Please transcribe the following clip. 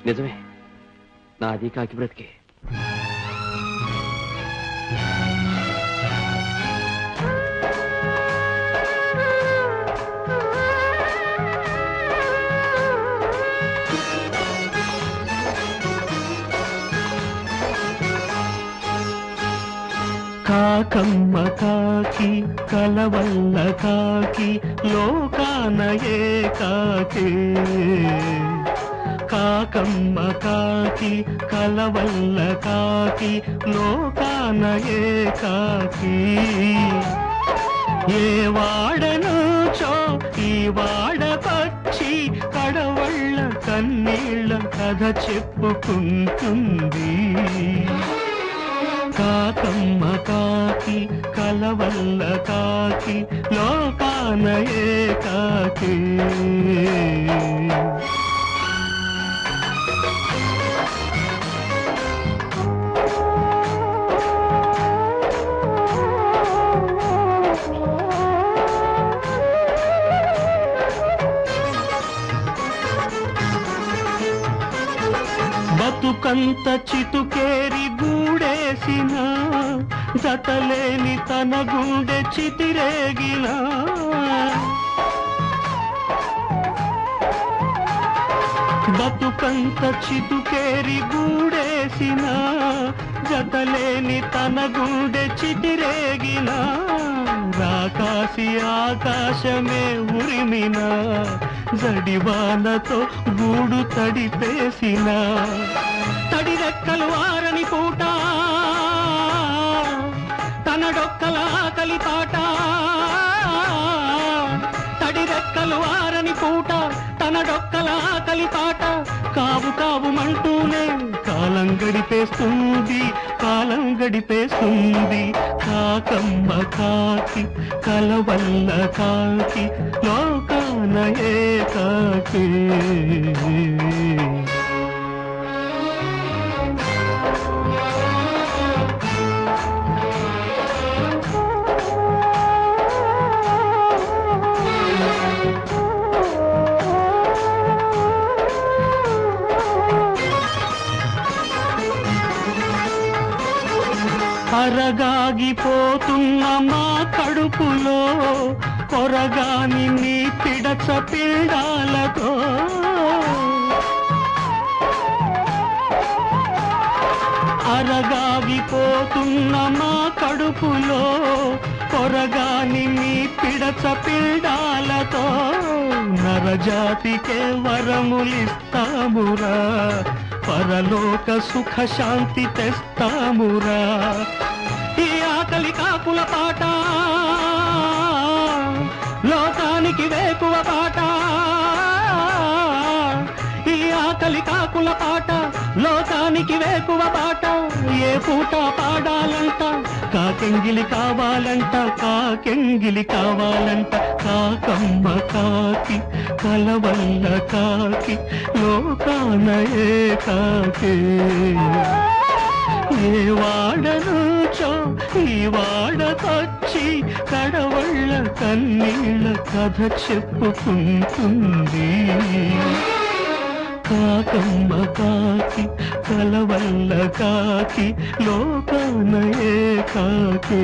నిజమే, నాది కాకి బ్రతికే. కాకమ్మ కాకి కలవల్ల కాకి లోకాన ఏకాకి. కాకమ్మ కాకి కలవల్ల కాకి లోకాన ఏకాకి. ఏ వాడనుచో ఈ వాడకొచ్చి కడవళ్ళ కన్నీళ్ళ కథ చెప్పుకుంటుంది. కాకమ్మ కాకి కలవల్ల కాకి లోకాన ఏకాకి. బతుకంత చితుకేరి గూడేసిన జతలేని తన గుండె చితిరేగిన. బతుకంత చితుకేరి గూడేసిన జతలేని తన గుండె చితిరేగిన. రాకాసి ఆకాశమే ఉరిమిన జడివానతో గూడు తడిపేసిన. తడి రెక్కలు ఆరని పూట తన డొక్కల ఆకలి పాట. తడి రెక్కలు ఆరని పూట తన డొక్కల ఆకలి పాట. కావు కావుమంటూనే కాలం గడిపేస్తుంది, కాలం గడిపేస్తుంది. కాకమ్మ కాకి కలవల్ల కాకి లోకాన ఏకాకి. అరగాగిపోతున్న మా కడుపులో కొరగాని నీ పిడచ పిండాలతో. అరగాగిపోతున్న మా కడుపులో కొరగాని నీ పిడచ పిండాలతో. నరజాతికే వరములిస్తామురా, పరలోక సుఖ శాంతి తెస్తామురా. ఈ ఆకలి కాకుల పాట లోకానికి వేకువ పాట. ఈ ఆకలి కాకుల పాట లోకానికి వేకువ పాట. ఏ పూట పాడాలంట కాకెంగిలి కావాలంట, కాకెంగిలి కావాలంట. కాకమ్మ కాకి కలవల్ల కాకి లోకాన ఏకాకి. ఏ వాడనుచో ఈ వాడకొచ్చి కడవళ్ళ కన్నీళ్ళ కథ చెప్పుకుంటుంది. కాకమ్మ కాకి కలవల్ల కాకి లోకాన ఏకాకి.